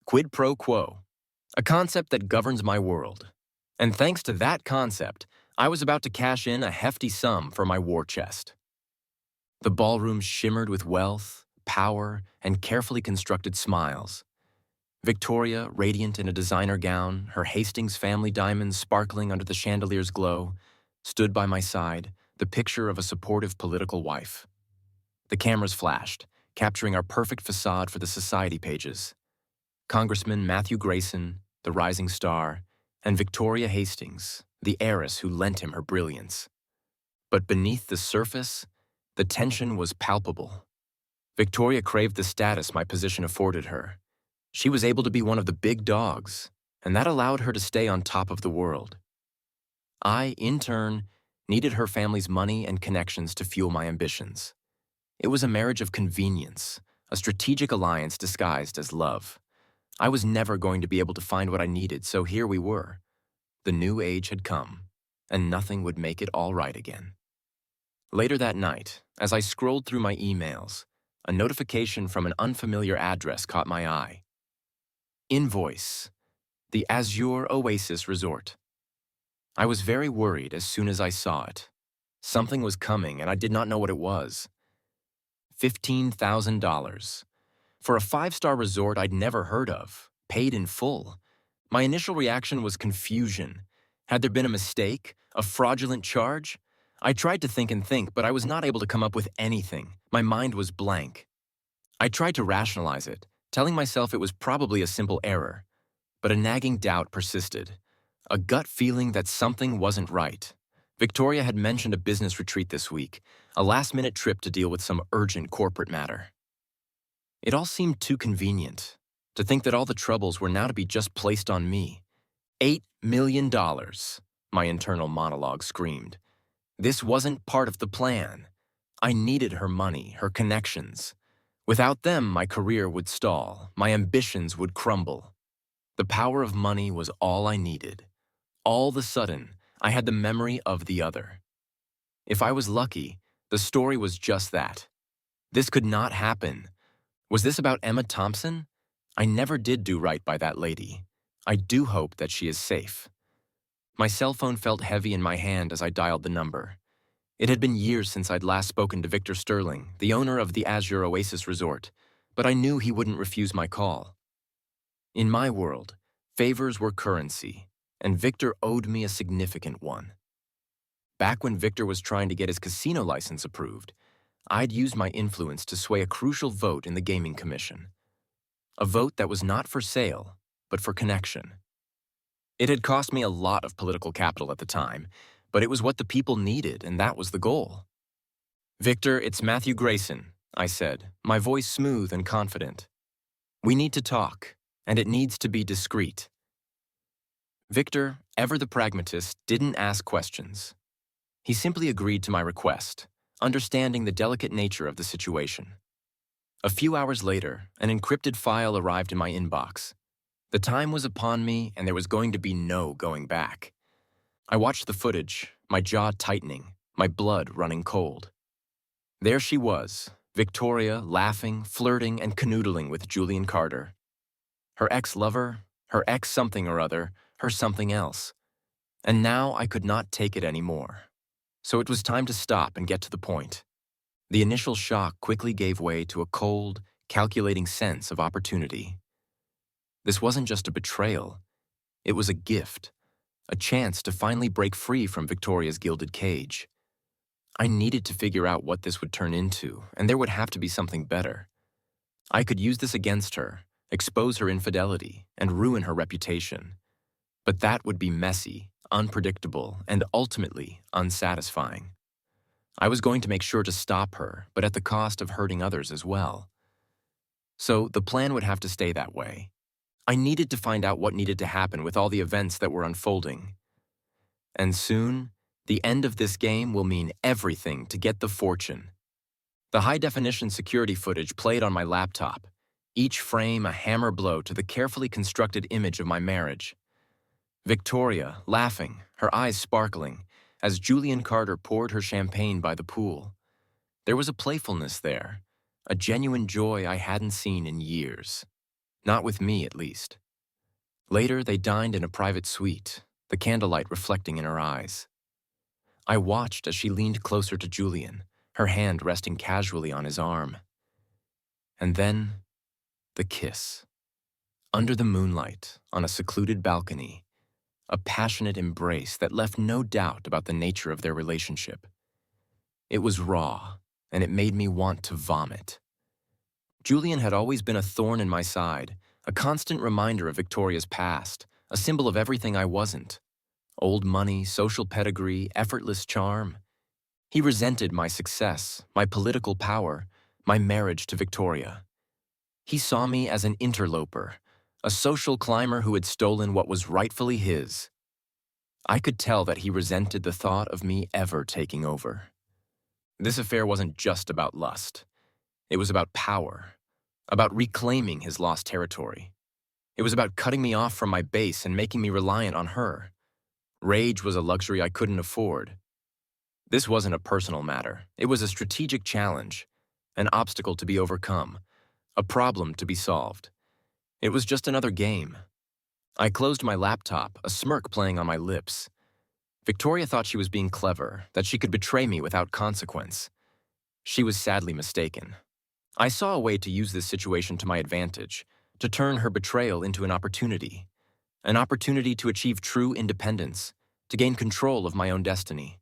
Quid pro quo, a concept that governs my world. And thanks to that concept, I was about to cash in a hefty sum for my war chest. The ballroom shimmered with wealth, power, and carefully constructed smiles. Victoria, radiant in a designer gown, her Hastings family diamonds sparkling under the chandelier's glow, stood by my side, the picture of a supportive political wife. The cameras flashed, capturing our perfect facade for the society pages. Congressman Matthew Grayson, the rising star, and Victoria Hastings, the heiress who lent him her brilliance. But beneath the surface, the tension was palpable. Victoria craved the status my position afforded her. She was able to be one of the big dogs, and that allowed her to stay on top of the world. I, in turn, needed her family's money and connections to fuel my ambitions. It was a marriage of convenience, a strategic alliance disguised as love. I was never going to be able to find what I needed, so here we were. The new age had come, and nothing would make it all right again. Later that night, as I scrolled through my emails, a notification from an unfamiliar address caught my eye. Invoice, the Azure Oasis Resort. I was very worried as soon as I saw it. Something was coming, and I did not know what it was. $15,000. For a five-star resort I'd never heard of, paid in full. My initial reaction was confusion. Had there been a mistake? A fraudulent charge? I tried to think, but I was not able to come up with anything. My mind was blank. I tried to rationalize it, telling myself it was probably a simple error. But a nagging doubt persisted, a gut feeling that something wasn't right. Victoria had mentioned a business retreat this week, a last-minute trip to deal with some urgent corporate matter. It all seemed too convenient, to think that all the troubles were now to be just placed on me. $8 million, my internal monologue screamed. This wasn't part of the plan. I needed her money, her connections. Without them, my career would stall, my ambitions would crumble. The power of money was all I needed. All of a sudden, I had the memory of the other. If I was lucky, the story was just that. This could not happen. Was this about Emma Thompson? I never did do right by that lady. I do hope that she is safe. My cell phone felt heavy in my hand as I dialed the number. It had been years since I'd last spoken to Victor Sterling, the owner of the Azure Oasis Resort, but I knew he wouldn't refuse my call. In my world, favors were currency, and Victor owed me a significant one. Back when Victor was trying to get his casino license approved, I'd used my influence to sway a crucial vote in the Gaming Commission. A vote that was not for sale, but for connection. It had cost me a lot of political capital at the time, but it was what the people needed, and that was the goal. "Victor, it's Matthew Grayson," I said, my voice smooth and confident. "We need to talk, and it needs to be discreet." Victor, ever the pragmatist, didn't ask questions. He simply agreed to my request, understanding the delicate nature of the situation. A few hours later, an encrypted file arrived in my inbox. The time was upon me, and there was going to be no going back. I watched the footage, my jaw tightening, my blood running cold. There she was, Victoria, laughing, flirting, and canoodling with Julian Carter. Her ex-lover, her ex-something or other, her something else. And now I could not take it anymore. So it was time to stop and get to the point. The initial shock quickly gave way to a cold, calculating sense of opportunity. This wasn't just a betrayal. It was a gift, a chance to finally break free from Victoria's gilded cage. I needed to figure out what this would turn into, and there would have to be something better. I could use this against her, expose her infidelity, and ruin her reputation. But that would be messy, unpredictable, and ultimately unsatisfying. I was going to make sure to stop her, but at the cost of hurting others as well. So the plan would have to stay that way. I needed to find out what needed to happen with all the events that were unfolding. And soon, the end of this game will mean everything to get the fortune. The high-definition security footage played on my laptop, each frame a hammer blow to the carefully constructed image of my marriage. Victoria, laughing, her eyes sparkling, as Julian Carter poured her champagne by the pool. There was a playfulness there, a genuine joy I hadn't seen in years. Not with me, at least. Later, they dined in a private suite, the candlelight reflecting in her eyes. I watched as she leaned closer to Julian, her hand resting casually on his arm. And then, the kiss. Under the moonlight, on a secluded balcony, a passionate embrace that left no doubt about the nature of their relationship. It was raw, and it made me want to vomit. Julian had always been a thorn in my side, a constant reminder of Victoria's past, a symbol of everything I wasn't. Old money, social pedigree, effortless charm. He resented my success, my political power, my marriage to Victoria. He saw me as an interloper, a social climber who had stolen what was rightfully his. I could tell that he resented the thought of me ever taking over. This affair wasn't just about lust. It was about power, about reclaiming his lost territory. It was about cutting me off from my base and making me reliant on her. Rage was a luxury I couldn't afford. This wasn't a personal matter. It was a strategic challenge, an obstacle to be overcome, a problem to be solved. It was just another game. I closed my laptop, a smirk playing on my lips. Victoria thought she was being clever, that she could betray me without consequence. She was sadly mistaken. I saw a way to use this situation to my advantage, to turn her betrayal into an opportunity to achieve true independence, to gain control of my own destiny.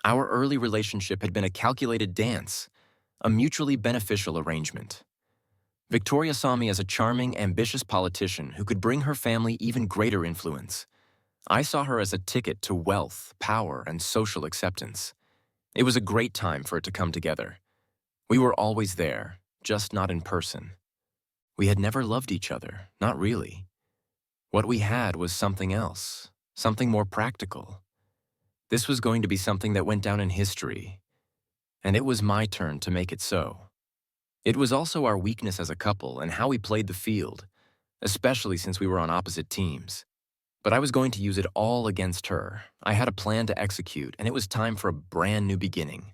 Our early relationship had been a calculated dance, a mutually beneficial arrangement. Victoria saw me as a charming, ambitious politician who could bring her family even greater influence. I saw her as a ticket to wealth, power, and social acceptance. It was a great time for it to come together. We were always there, just not in person. We had never loved each other, not really. What we had was something else, something more practical. This was going to be something that went down in history, and it was my turn to make it so. It was also our weakness as a couple and how we played the field, especially since we were on opposite teams. But I was going to use it all against her. I had a plan to execute, and it was time for a brand new beginning.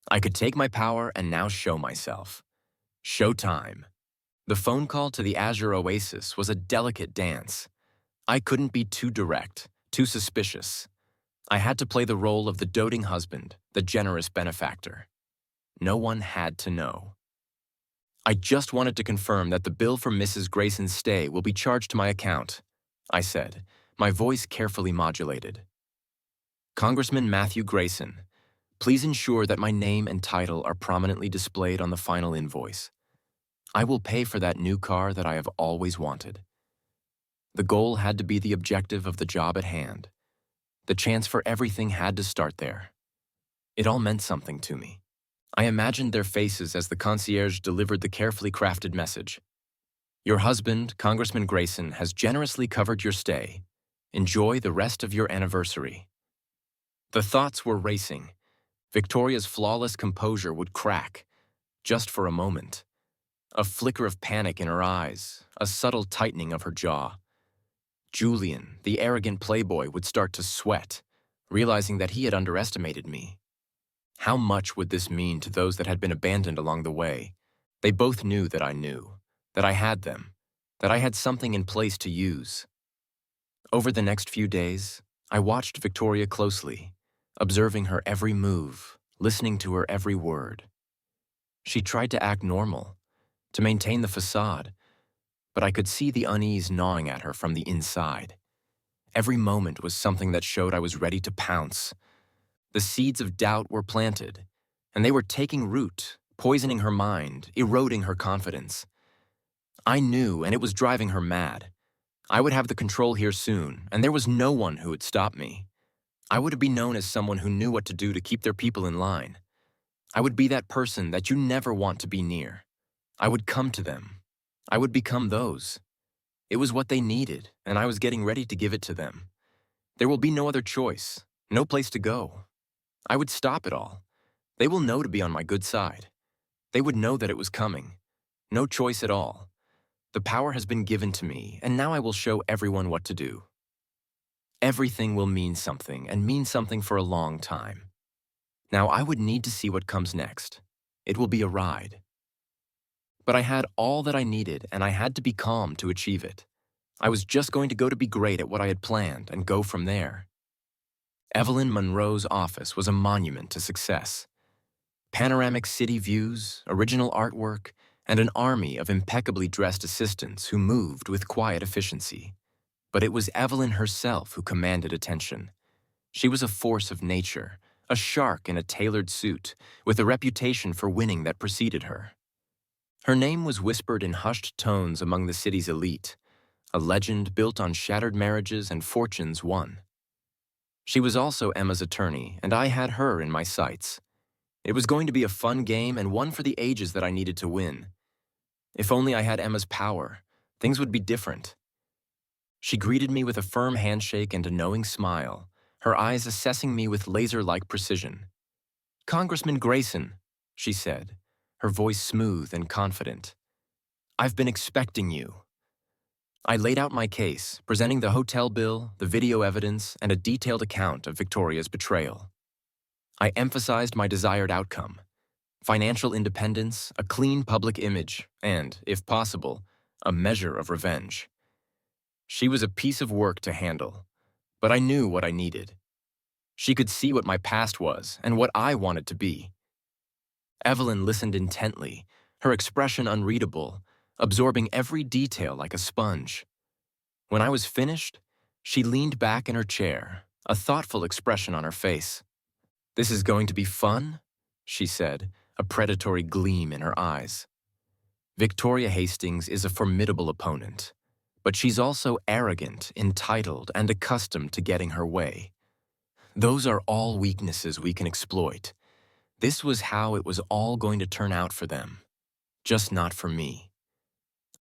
I could take my power and now show myself. Showtime. The phone call to the Azure Oasis was a delicate dance. I couldn't be too direct, too suspicious. I had to play the role of the doting husband, the generous benefactor. No one had to know. I just wanted to confirm that the bill for Mrs. Grayson's stay will be charged to my account, I said, my voice carefully modulated. Congressman Matthew Grayson, please ensure that my name and title are prominently displayed on the final invoice. I will pay for that new car that I have always wanted. The goal had to be the objective of the job at hand. The chance for everything had to start there. It all meant something to me. I imagined their faces as the concierge delivered the carefully crafted message. Your husband, Congressman Grayson, has generously covered your stay. Enjoy the rest of your anniversary. The thoughts were racing. Victoria's flawless composure would crack, just for a moment. A flicker of panic in her eyes, a subtle tightening of her jaw. Julian, the arrogant playboy, would start to sweat, realizing that he had underestimated me. How much would this mean to those that had been abandoned along the way? They both knew, that I had them, that I had something in place to use. Over the next few days, I watched Victoria closely, observing her every move, listening to her every word. She tried to act normal, to maintain the facade, but I could see the unease gnawing at her from the inside. Every moment was something that showed I was ready to pounce. The seeds of doubt were planted, and they were taking root, poisoning her mind, eroding her confidence. I knew, and it was driving her mad. I would have the control here soon, and there was no one who would stop me. I would be known as someone who knew what to do to keep their people in line. I would be that person that you never want to be near. I would come to them. I would become those. It was what they needed, and I was getting ready to give it to them. There will be no other choice, no place to go. I would stop it all. They will know to be on my good side. They would know that it was coming. No choice at all. The power has been given to me, and now I will show everyone what to do. Everything will mean something, and mean something for a long time. Now I would need to see what comes next. It will be a ride. But I had all that I needed, and I had to be calm to achieve it. I was just going to go to be great at what I had planned and go from there. Evelyn Monroe's office was a monument to success. Panoramic city views, original artwork, and an army of impeccably dressed assistants who moved with quiet efficiency. But it was Evelyn herself who commanded attention. She was a force of nature, a shark in a tailored suit, with a reputation for winning that preceded her. Her name was whispered in hushed tones among the city's elite, a legend built on shattered marriages and fortunes won. She was also Emma's attorney, and I had her in my sights. It was going to be a fun game and one for the ages that I needed to win. If only I had Emma's power, things would be different. She greeted me with a firm handshake and a knowing smile, her eyes assessing me with laser-like precision. "Congressman Grayson," she said, her voice smooth and confident. "I've been expecting you." I laid out my case, presenting the hotel bill, the video evidence, and a detailed account of Victoria's betrayal. I emphasized my desired outcome: financial independence, a clean public image, and, if possible, a measure of revenge. She was a piece of work to handle, but I knew what I needed. She could see what my past was and what I wanted to be. Evelyn listened intently, her expression unreadable, absorbing every detail like a sponge. When I was finished, she leaned back in her chair, a thoughtful expression on her face. "This is going to be fun?" she said, a predatory gleam in her eyes. Victoria Hastings is a formidable opponent, but she's also arrogant, entitled, and accustomed to getting her way. Those are all weaknesses we can exploit. This was how it was all going to turn out for them, just not for me.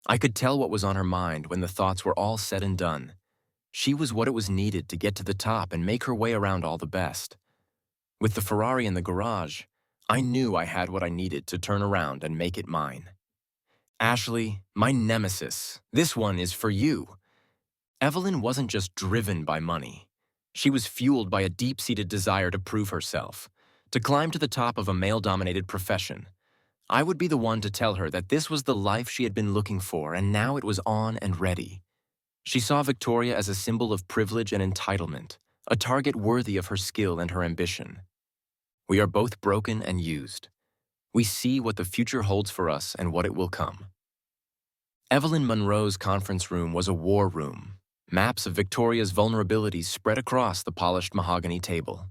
I could tell what was on her mind when the thoughts were all said and done. She was what it was needed to get to the top and make her way around all the best. With the Ferrari in the garage, I knew I had what I needed to turn around and make it mine. "Ashley, my nemesis, this one is for you." Evelyn wasn't just driven by money. She was fueled by a deep-seated desire to prove herself, to climb to the top of a male-dominated profession. I would be the one to tell her that this was the life she had been looking for, and now it was on and ready. She saw Victoria as a symbol of privilege and entitlement, a target worthy of her skill and her ambition. We are both broken and used. We see what the future holds for us and what it will come. Evelyn Monroe's conference room was a war room, maps of Victoria's vulnerabilities spread across the polished mahogany table.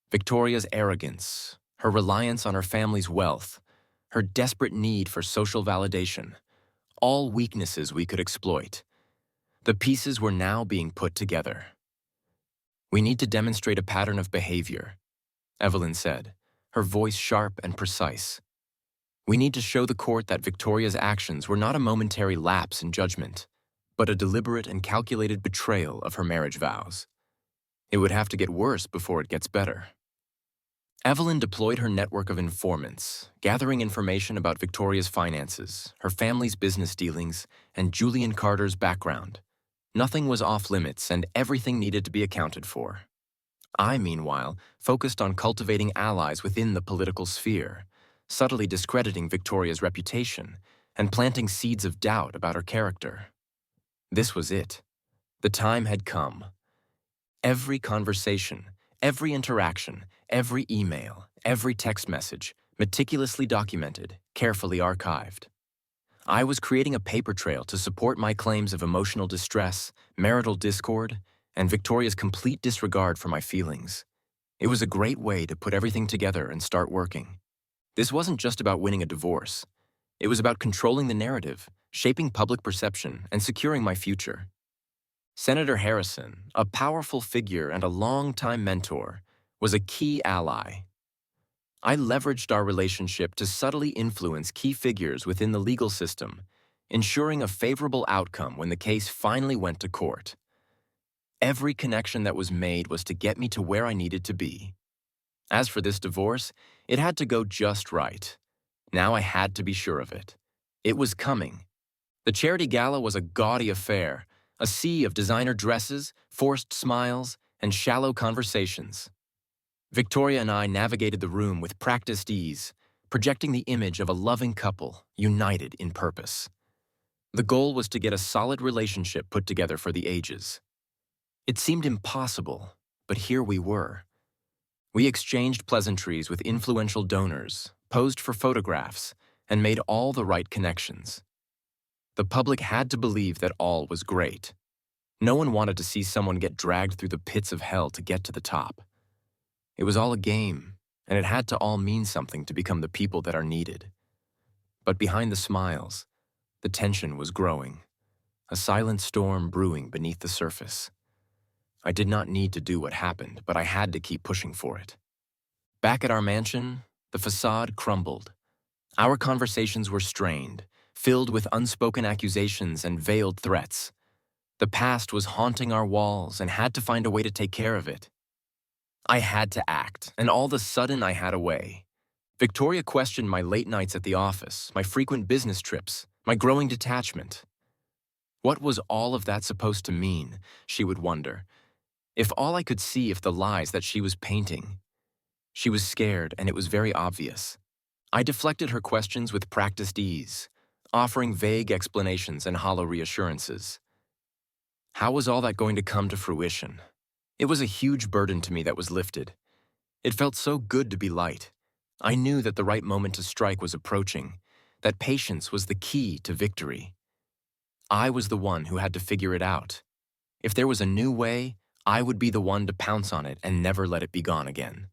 Victoria's arrogance, her reliance on her family's wealth, her desperate need for social validation, all weaknesses we could exploit. The pieces were now being put together. "We need to demonstrate a pattern of behavior," Evelyn said, her voice sharp and precise. "We need to show the court that Victoria's actions were not a momentary lapse in judgment, but a deliberate and calculated betrayal of her marriage vows. It would have to get worse before it gets better." Evelyn deployed her network of informants, gathering information about Victoria's finances, her family's business dealings, and Julian Carter's background. Nothing was off-limits, and everything needed to be accounted for. I, meanwhile, focused on cultivating allies within the political sphere, subtly discrediting Victoria's reputation, and planting seeds of doubt about her character. This was it. The time had come. Every conversation, every interaction, every email, every text message, meticulously documented, carefully archived. I was creating a paper trail to support my claims of emotional distress, marital discord, and Victoria's complete disregard for my feelings. It was a great way to put everything together and start working. This wasn't just about winning a divorce. It was about controlling the narrative, shaping public perception, and securing my future. Senator Harrison, a powerful figure and a longtime mentor, was a key ally. I leveraged our relationship to subtly influence key figures within the legal system, ensuring a favorable outcome when the case finally went to court. Every connection that was made was to get me to where I needed to be. As for this divorce, it had to go just right. Now I had to be sure of it. It was coming. The charity gala was a gaudy affair, a sea of designer dresses, forced smiles, and shallow conversations. Victoria and I navigated the room with practiced ease, projecting the image of a loving couple united in purpose. The goal was to get a solid relationship put together for the ages. It seemed impossible, but here we were. We exchanged pleasantries with influential donors, posed for photographs, and made all the right connections. The public had to believe that all was great. No one wanted to see someone get dragged through the pits of hell to get to the top. It was all a game, and it had to all mean something to become the people that are needed. But behind the smiles, the tension was growing, a silent storm brewing beneath the surface. I did not need to do what happened, but I had to keep pushing for it. Back at our mansion, the facade crumbled. Our conversations were strained, filled with unspoken accusations and veiled threats. The past was haunting our walls and had to find a way to take care of it. I had to act, and all of a sudden I had a way. Victoria questioned my late nights at the office, my frequent business trips, my growing detachment. What was all of that supposed to mean, she would wonder, if all I could see if the lies that she was painting? She was scared, and it was very obvious. I deflected her questions with practiced ease, offering vague explanations and hollow reassurances. How was all that going to come to fruition? It was a huge burden to me that was lifted. It felt so good to be light. I knew that the right moment to strike was approaching, that patience was the key to victory. I was the one who had to figure it out. If there was a new way, I would be the one to pounce on it and never let it be gone again.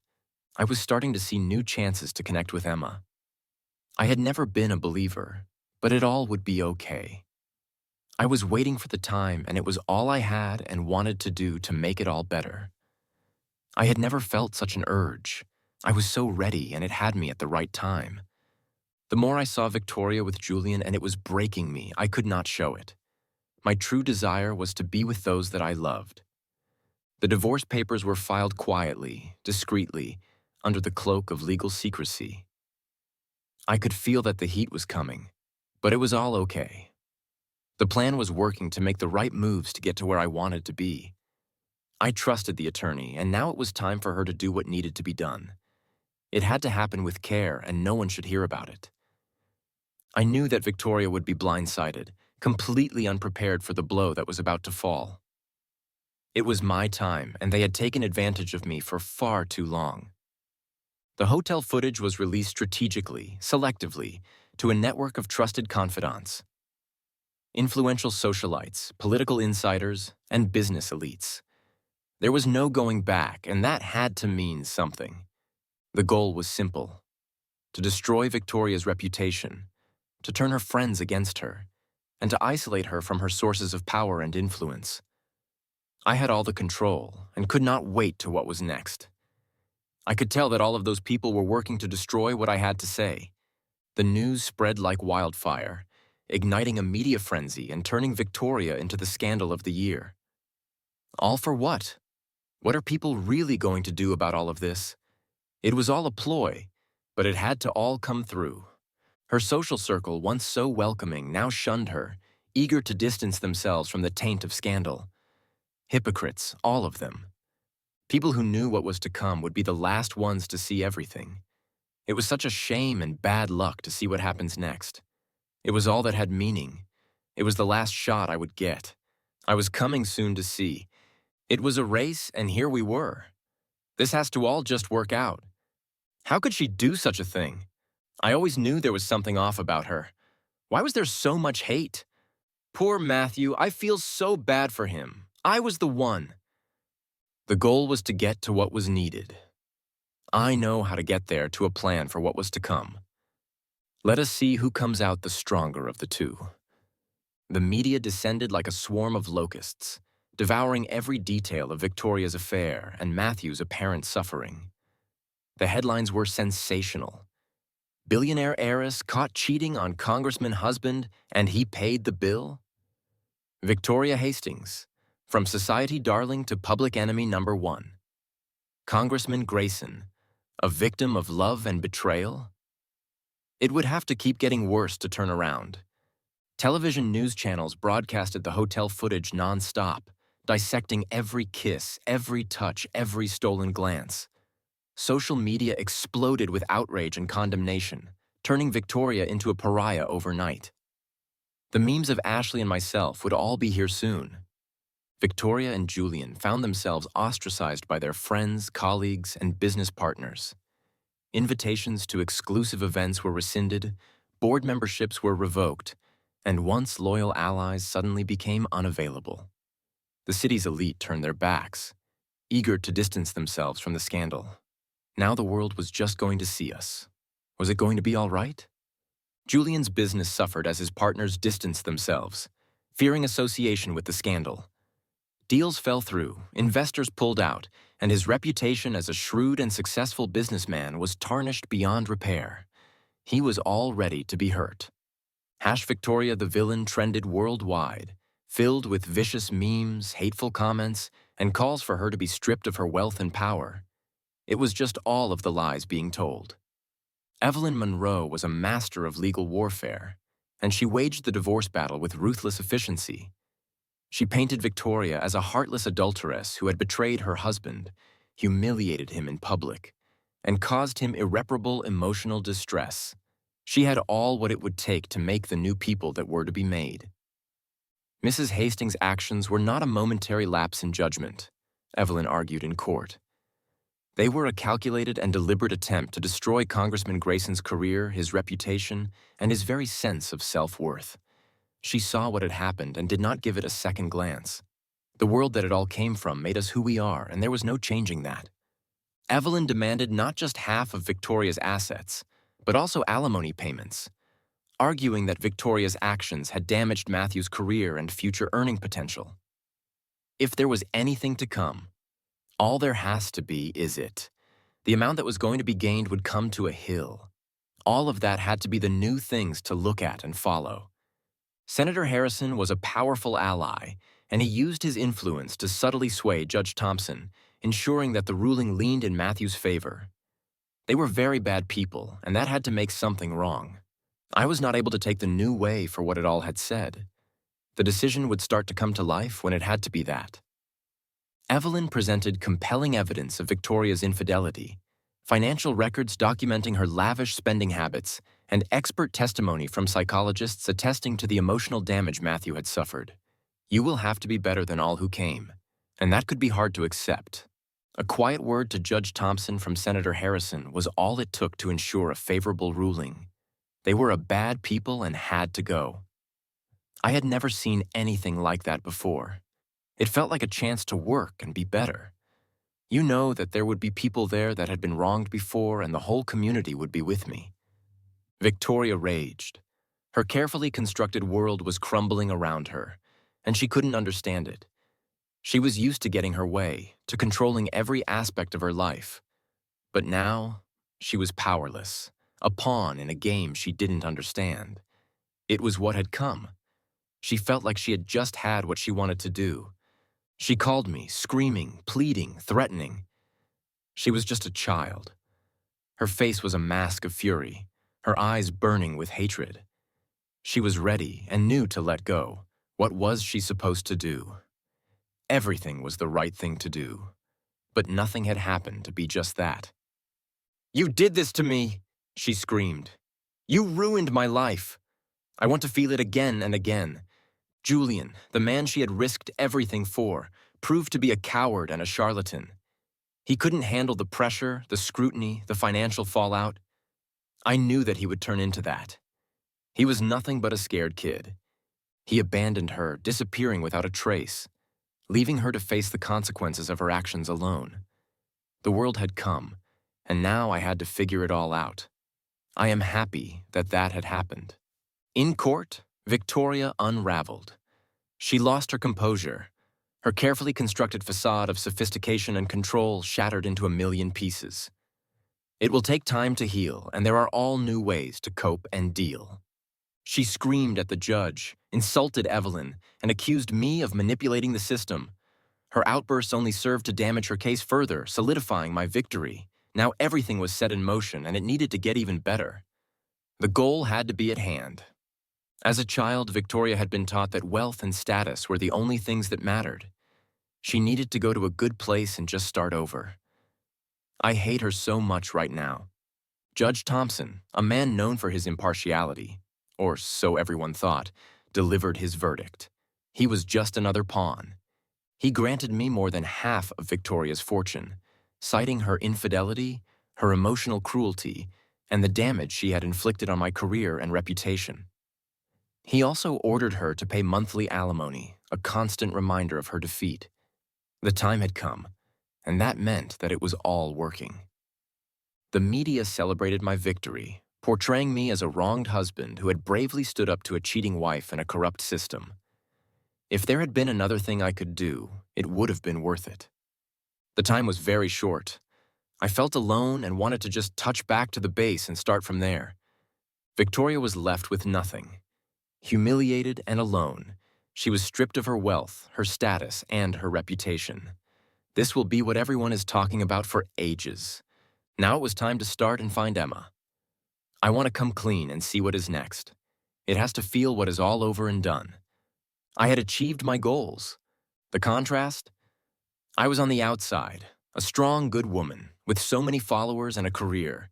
I was starting to see new chances to connect with Emma. I had never been a believer, but it all would be okay. I was waiting for the time, and it was all I had and wanted to do to make it all better. I had never felt such an urge. I was so ready, and it had me at the right time. The more I saw Victoria with Julian, and it was breaking me, I could not show it. My true desire was to be with those that I loved. The divorce papers were filed quietly, discreetly, under the cloak of legal secrecy. I could feel that the heat was coming, but it was all okay. The plan was working to make the right moves to get to where I wanted to be. I trusted the attorney, and now it was time for her to do what needed to be done. It had to happen with care, and no one should hear about it. I knew that Victoria would be blindsided, completely unprepared for the blow that was about to fall. It was my time, and they had taken advantage of me for far too long. The hotel footage was released strategically, selectively, to a network of trusted confidants. Influential socialites, political insiders, and business elites. There was no going back, and that had to mean something. The goal was simple: to destroy Victoria's reputation, to turn her friends against her, and to isolate her from her sources of power and influence. I had all the control and could not wait to what was next. I could tell that all of those people were working to destroy what I had to say. The news spread like wildfire, igniting a media frenzy and turning Victoria into the scandal of the year. All for what? What are people really going to do about all of this? It was all a ploy, but it had to all come through. Her social circle, once so welcoming, now shunned her, eager to distance themselves from the taint of scandal. Hypocrites, all of them. People who knew what was to come would be the last ones to see everything. It was such a shame and bad luck to see what happens next. It was all that had meaning. It was the last shot I would get. I was coming soon to see. It was a race, and here we were. This has to all just work out. How could she do such a thing? I always knew there was something off about her. Why was there so much hate? Poor Matthew, I feel so bad for him. I was the one. The goal was to get to what was needed. I know how to get there to a plan for what was to come. Let us see who comes out the stronger of the two. The media descended like a swarm of locusts, devouring every detail of Victoria's affair and Matthew's apparent suffering. The headlines were sensational. Billionaire heiress caught cheating on congressman husband, and he paid the bill? Victoria Hastings, from society darling to public enemy number one. Congressman Grayson, a victim of love and betrayal? It would have to keep getting worse to turn around. Television news channels broadcasted the hotel footage non-stop, dissecting every kiss, every touch, every stolen glance. Social media exploded with outrage and condemnation. turning Victoria into a pariah overnight. The memes of Ashley and myself would all be here soon. Victoria and Julian found themselves ostracized by their friends, colleagues, and business partners. Invitations to exclusive events were rescinded, board memberships were revoked, and once loyal allies suddenly became unavailable. The city's elite turned their backs, eager to distance themselves from the scandal. Now the world was just going to see us. Was it going to be all right? Julian's business suffered as his partners distanced themselves, fearing association with the scandal. Deals fell through, investors pulled out, and his reputation as a shrewd and successful businessman was tarnished beyond repair. He was all ready to be hurt. Victoria the villain trended worldwide, filled with vicious memes, hateful comments, and calls for her to be stripped of her wealth and power. It was just all of the lies being told. Evelyn Monroe was a master of legal warfare, and she waged the divorce battle with ruthless efficiency. She painted Victoria as a heartless adulteress who had betrayed her husband, humiliated him in public, and caused him irreparable emotional distress. She had all what it would take to make the new people that were to be made. Mrs. Hastings' actions were not a momentary lapse in judgment, Evelyn argued in court. They were a calculated and deliberate attempt to destroy Congressman Grayson's career, his reputation, and his very sense of self-worth. She saw what had happened and did not give it a second glance. The world that it all came from made us who we are, and there was no changing that. Evelyn demanded not just half of Victoria's assets, but also alimony payments, arguing that Victoria's actions had damaged Matthew's career and future earning potential. If there was anything to come, all there has to be is it. The amount that was going to be gained would come to a hill. All of that had to be the new things to look at and follow. Senator Harrison was a powerful ally, and he used his influence to subtly sway Judge Thompson, ensuring that the ruling leaned in Matthew's favor. They were very bad people, and that had to make something wrong. I was not able to take the new way for what it all had said. The decision would start to come to life when it had to be that. Evelyn presented compelling evidence of Victoria's infidelity, financial records documenting her lavish spending habits, and expert testimony from psychologists attesting to the emotional damage Matthew had suffered. You will have to be better than all who came, and that could be hard to accept. A quiet word to Judge Thompson from Senator Harrison was all it took to ensure a favorable ruling. They were a bad people and had to go. I had never seen anything like that before. It felt like a chance to work and be better. You know that there would be people there that had been wronged before, and the whole community would be with me. Victoria raged. Her carefully constructed world was crumbling around her, and she couldn't understand it. She was used to getting her way, to controlling every aspect of her life. But now, she was powerless, a pawn in a game she didn't understand. It was what had come. She felt like she had just had what she wanted to do. She called me, screaming, pleading, threatening. She was just a child. Her face was a mask of fury, her eyes burning with hatred. She was ready and knew to let go. What was she supposed to do? Everything was the right thing to do, but nothing had happened to be just that. "You did this to me," she screamed. "You ruined my life. I want to feel it again and again." Julian, the man she had risked everything for, proved to be a coward and a charlatan. He couldn't handle the pressure, the scrutiny, the financial fallout. I knew that he would turn into that. He was nothing but a scared kid. He abandoned her, disappearing without a trace, leaving her to face the consequences of her actions alone. The world had come, and now I had to figure it all out. I am happy that that had happened. In court, Victoria unraveled. She lost her composure. Her carefully constructed facade of sophistication and control shattered into a million pieces. It will take time to heal, and there are all new ways to cope and deal. She screamed at the judge, insulted Evelyn, and accused me of manipulating the system. Her outbursts only served to damage her case further, solidifying my victory. Now everything was set in motion, and it needed to get even better. The goal had to be at hand. As a child, Victoria had been taught that wealth and status were the only things that mattered. She needed to go to a good place and just start over. I hate her so much right now. Judge Thompson, a man known for his impartiality, or so everyone thought, delivered his verdict. He was just another pawn. He granted me more than half of Victoria's fortune, citing her infidelity, her emotional cruelty, and the damage she had inflicted on my career and reputation. He also ordered her to pay monthly alimony, a constant reminder of her defeat. The time had come, and that meant that it was all working. The media celebrated my victory, portraying me as a wronged husband who had bravely stood up to a cheating wife in a corrupt system. If there had been another thing I could do, it would have been worth it. The time was very short. I felt alone and wanted to just touch back to the base and start from there. Victoria was left with nothing. Humiliated and alone, she was stripped of her wealth, her status, and her reputation. This will be what everyone is talking about for ages. Now it was time to start and find Emma. I want to come clean and see what is next. It has to feel what is all over and done. I had achieved my goals. The contrast? I was on the outside, a strong, good woman, with so many followers and a career.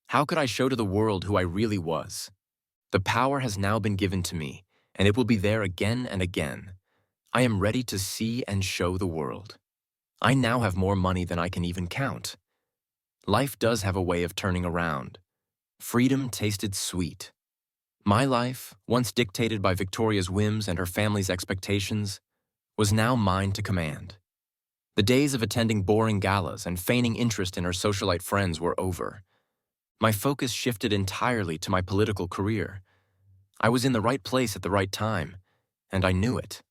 How could I show to the world who I really was? The power has now been given to me, and it will be there again and again. I am ready to see and show the world. I now have more money than I can even count. Life does have a way of turning around. Freedom tasted sweet. My life, once dictated by Victoria's whims and her family's expectations, was now mine to command. The days of attending boring galas and feigning interest in her socialite friends were over. My focus shifted entirely to my political career. I was in the right place at the right time, and I knew it.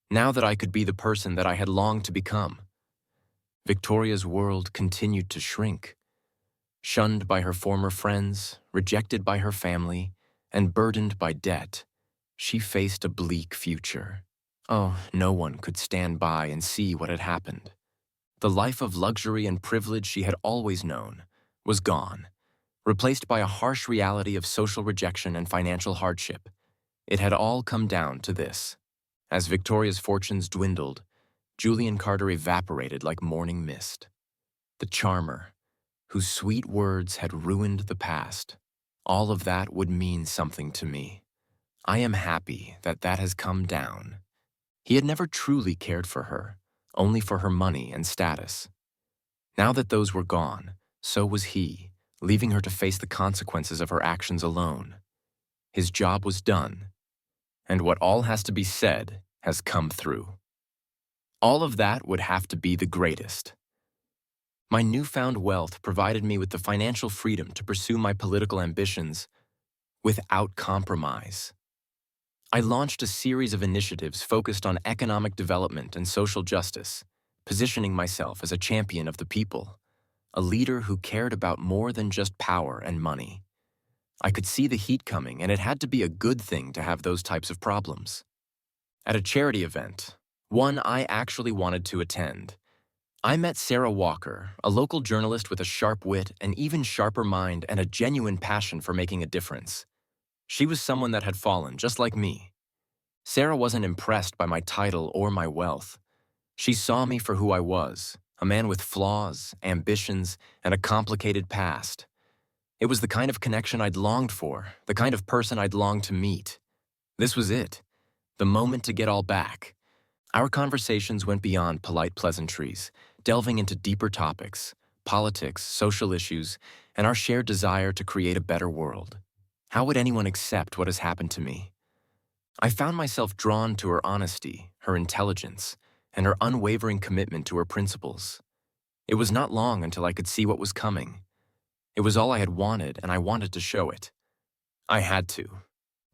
Now that I could be the person that I had longed to become. Victoria's world continued to shrink. Shunned by her former friends, rejected by her family, and burdened by debt, she faced a bleak future. Oh, no one could stand by and see what had happened. The life of luxury and privilege she had always known was gone, replaced by a harsh reality of social rejection and financial hardship. It had all come down to this. As Victoria's fortunes dwindled, Julian Carter evaporated like morning mist. The charmer, whose sweet words had ruined the past, all of that would mean something to me. I am happy that that has come down. He had never truly cared for her, only for her money and status. Now that those were gone, so was he, leaving her to face the consequences of her actions alone. His job was done, and what all has to be said has come through. All of that would have to be the greatest. My newfound wealth provided me with the financial freedom to pursue my political ambitions without compromise. I launched a series of initiatives focused on economic development and social justice, positioning myself as a champion of the people, a leader who cared about more than just power and money. I could see the heat coming, and it had to be a good thing to have those types of problems. At a charity event, one I actually wanted to attend, I met Sarah Walker, a local journalist with a sharp wit, an even sharper mind, and a genuine passion for making a difference. She was someone that had fallen, just like me. Sarah wasn't impressed by my title or my wealth. She saw me for who I was, a man with flaws, ambitions, and a complicated past. It was the kind of connection I'd longed for, the kind of person I'd longed to meet. This was it, the moment to get all back. Our conversations went beyond polite pleasantries, delving into deeper topics, politics, social issues, and our shared desire to create a better world. How would anyone accept what has happened to me? I found myself drawn to her honesty, her intelligence, and her unwavering commitment to her principles. It was not long until I could see what was coming. It was all I had wanted, and I wanted to show it. I had to.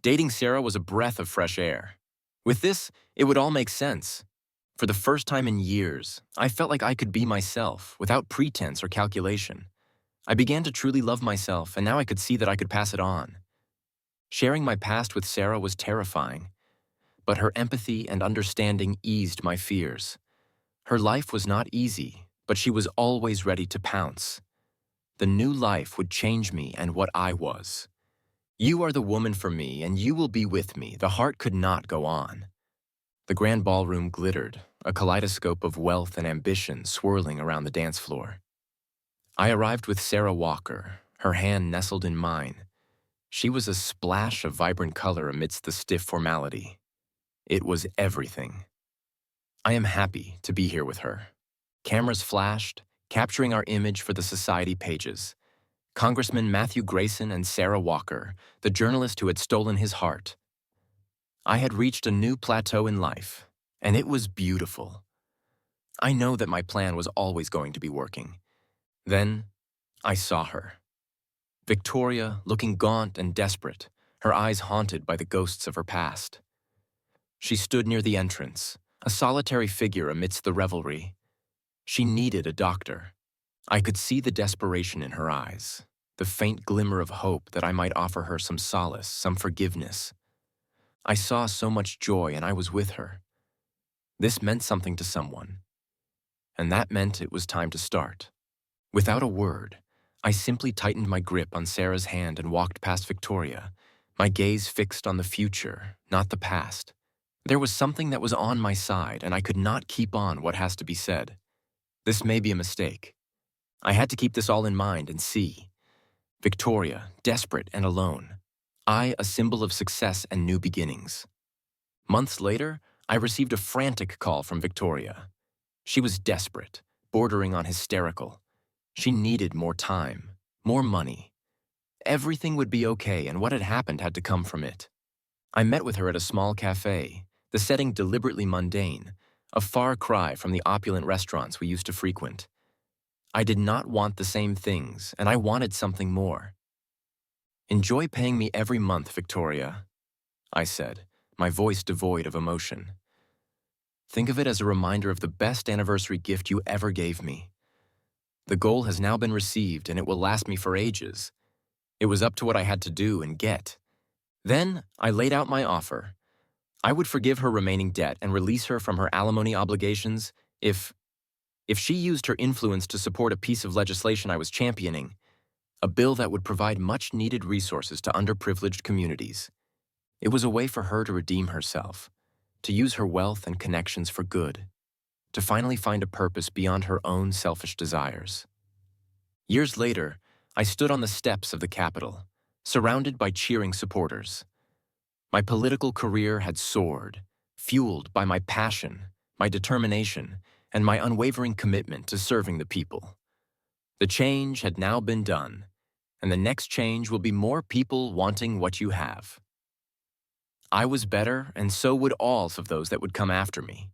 Dating Sarah was a breath of fresh air. With this, it would all make sense. For the first time in years, I felt like I could be myself, without pretense or calculation. I began to truly love myself, and now I could see that I could pass it on. Sharing my past with Sarah was terrifying, but her empathy and understanding eased my fears. Her life was not easy, but she was always ready to pounce. The new life would change me and what I was. You are the woman for me, and you will be with me. The heart could not go on. The grand ballroom glittered, a kaleidoscope of wealth and ambition swirling around the dance floor. I arrived with Sarah Walker, her hand nestled in mine. She was a splash of vibrant color amidst the stiff formality. It was everything. I am happy to be here with her. Cameras flashed, capturing our image for the society pages. Congressman Matthew Grayson and Sarah Walker, the journalist who had stolen his heart. I had reached a new plateau in life, and it was beautiful. I know that my plan was always going to be working. Then, I saw her. Victoria, looking gaunt and desperate, her eyes haunted by the ghosts of her past. She stood near the entrance, a solitary figure amidst the revelry. She needed a doctor. I could see the desperation in her eyes, the faint glimmer of hope that I might offer her some solace, some forgiveness. I saw so much joy, and I was with her. This meant something to someone, and that meant it was time to start. Without a word, I simply tightened my grip on Sarah's hand and walked past Victoria, my gaze fixed on the future, not the past. There was something that was on my side, and I could not keep on what has to be said. This may be a mistake. I had to keep this all in mind and see. Victoria, desperate and alone. I, a symbol of success and new beginnings. Months later, I received a frantic call from Victoria. She was desperate, bordering on hysterical. She needed more time, more money. Everything would be okay, and what had happened had to come from it. I met with her at a small cafe, the setting deliberately mundane, a far cry from the opulent restaurants we used to frequent. I did not want the same things, and I wanted something more. "Enjoy paying me every month, Victoria," I said, my voice devoid of emotion. "Think of it as a reminder of the best anniversary gift you ever gave me. The goal has now been received, and it will last me for ages. It was up to what I had to do and get." Then I laid out my offer. I would forgive her remaining debt and release her from her alimony obligations if she used her influence to support a piece of legislation I was championing, a bill that would provide much-needed resources to underprivileged communities. It was a way for her to redeem herself, to use her wealth and connections for good, to finally find a purpose beyond her own selfish desires. Years later, I stood on the steps of the Capitol, surrounded by cheering supporters. My political career had soared, fueled by my passion, my determination, and my unwavering commitment to serving the people. The change had now been done, and the next change will be more people wanting what you have. I was better, and so would all of those that would come after me.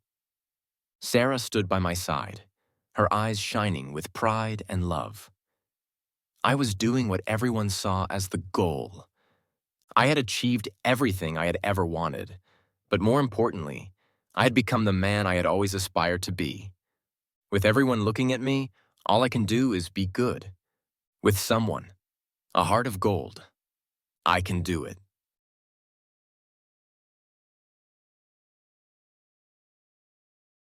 Sarah stood by my side, her eyes shining with pride and love. I was doing what everyone saw as the goal. I had achieved everything I had ever wanted, but more importantly, I had become the man I had always aspired to be. With everyone looking at me, all I can do is be good. With someone, a heart of gold, I can do it.